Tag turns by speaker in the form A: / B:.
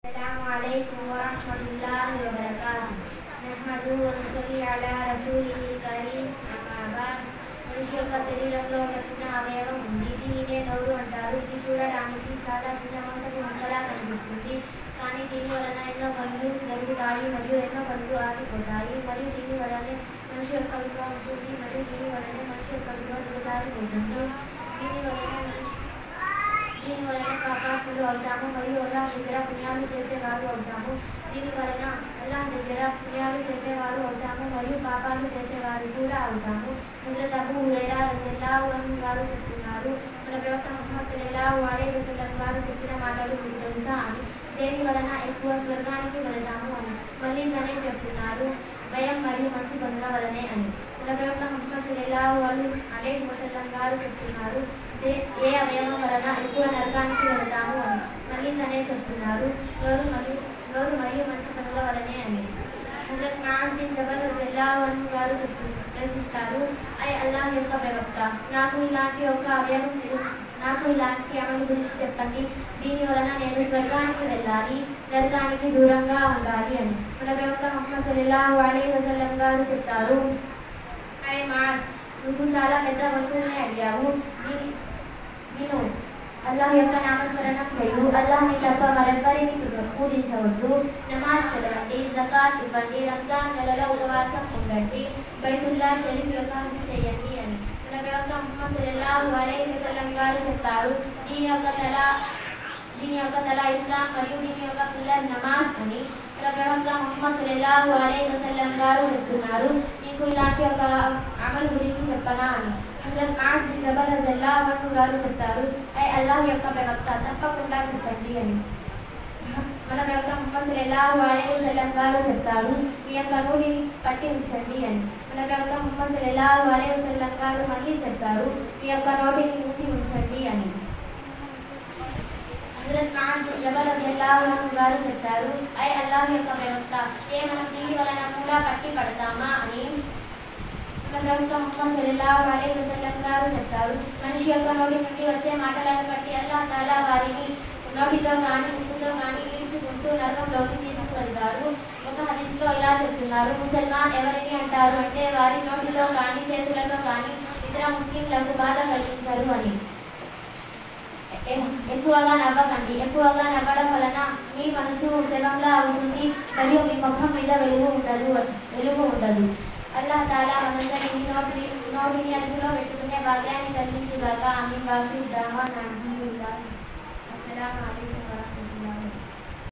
A: Assalamualaikum warahmatullahi wabarakatuh. Nahmaduhu wa nusalli ala rasulihil karim. Amma ba'd. మనిషి యొక్క శరీరంలో ఒక చిన్న అవయవం ఉంది. దీనినే నోరు అంటారు. ఇది చూడడానికి చాలా చిన్న మొసటి ముక్కలా కనిపిస్తుంది. కానీ దీని వలన ఎన్నో పనులు జరుగుతాయి మరియు ఎన్నో పనులు ఆగిపోతాయి. మరియు దీని వలనే మనిషి యొక్క విలువ ఉంటుంది మరియు దీని వలనే మనిషి యొక్క విలువ దిగజారిపోతుంది. దీని వలన పాపాత్ములు అవుతాము మరియు అల్లాహ్ దగ్గర పుణ్యాలు చేసేవారు అవుతాము. దీని వలన అల్లాహ్ దగ్గర పుణ్యాలు చేసేవారు అవుతాము మరియు పాపాలు చేసేవారు కూడా అవుతాము. హజరత్ అబూ హురైరా రలియల్లాహు అన్హు గారు చెప్తున్నారు, మన ప్రవక్త ముహమ్మద్ సల్లల్లాహు అలైహి వసల్లం గారు చెప్పిన మాటలు మీకు తెలుసా అని. దేని వలన ఎక్కువ స్వర్గానికి వెళతాము అని. మళ్ళీ తనే చెప్తున్నారు, భయం మరియు మంచి పనుల వలనే అని. మన ప్రవక్త ముహమ్మద్ సల్లల్లాహు అలైహి వసల్లం గారు చెప్తున్నారు, ఏ అవయవం వలన ఎక్కువ నరకానికి వెళతాము అని. మళ్ళీ తనే చెప్తున్నారు, నోరు మరియు మంచి పనుల వలనే అని. హజరత్ ముఆజ్ బిన్ జబల్ రలియల్లాహు అన్హు గారు ప్రశ్నిస్తారు, అల్లాహ్ యొక్క ప్రవక్త, నాకు ఇలాంటి అమలు గురించి చెప్పండి. దీని వలన నేను స్వర్గానికి వెళ్ళాలి, నరకానికి దూరంగా ఉండాలి అని. మన ప్రవక్త ముహమ్మద్ సల్లల్లాహు అలైహి వసల్లం గారు చెప్తారు, ముఆజ్, నువ్వు చాలా పెద్ద వస్తువునే అడిగావు. విను, అల్లాహ్ యొక్క నామస్మరణం చేయు, అల్లాహ్ని తప్ప మరెవ్వరిని పూజించవద్దు, నమాజ్ చదవండి, జకాత్ ఇవ్వండి, రంజాన్ నెలలో ఉపవాసం ఉండండి, బైతుల్లా షరీఫ్ యొక్క హజ్ చేయండి అని. మన ప్రవక్త ముహమ్మద్ సల్లల్లాహు అలైహి వసల్లం గారు చెప్తారు, దీని యొక్క తల ఇస్లాం మరియు దీని యొక్క పిల్లర్ నమాజ్ అని. మన ప్రవక్త ముహమ్మద్ సల్లల్లాహు అలైహి వసల్లం గారు చెప్తున్నారు, నీకు ఇలాంటి ఒక అమలు గురించి చెప్పనా అని. హజరత్ ముఆజ్ బిన్ జబల్ రలియల్లాహు అన్హు గారు చెప్తారు, అల్లాహ్ యొక్క ప్రవక్త, తప్పకుండా చెప్పండి అని. మన ప్రవక్త ముహమ్మద్ సల్లల్లాహు అలైహి వసల్లం గారు చెప్తారు, మీ యొక్క నోటిని పట్టి ఉంచండి అని. మన ప్రవక్త ముహమ్మద్ సల్లల్లాహు అలైహి వసల్లం గారు మళ్ళీ చెప్తారు, మీ యొక్క నోటిని మూసి ఉంచండి అని. హజరత్ ముఆజ్ బిన్ జబల్ రలియల్లాహు అన్హు గారు చెప్తారు, అల్లాహ్ యొక్క ప్రవక్త, మనం దీని వలన కూడా పట్టి పడతామా అని. మన ప్రవక్త ముహమ్మద్ సల్లల్లాహు అలైహి వసల్లం గారు చెప్తారు, మనిషి యొక్క నోటి నుండి వచ్చే మాటలను బట్టి అల్లాహ్ తాలా వారిని నోటితో కానీ ఉప్పుతో కానీ ఈడ్చుకుంటూ నరకంలోకి తీసుకువెళ్తారు. ఒక హదీస్లో ఇలా చెప్తున్నారు, ముసల్మాన్ ఎవరిని అంటారు అంటే వారి నోటితో కానీ చేతులతో కానీ ఇతర ముస్లింలకు బాధ కలిగించరు అని. ఎక్కువగా నవ్వకండి. ఎక్కువగా నవ్వడం వలన మీ మనసు శవంలా అవుతుంది మరియు మీ ముఖం మీద వెలుగు ఉండదు. అల్లాహ్ తాలా మనందరినీ నోటిని అదుపులో పెట్టుకునే భాగ్యాన్ని కలిగించుగాక. ఆమీన్. వాఖిర్ దావానా అల్హమ్దులిల్లాహ్. అస్సలాము అలైకుం.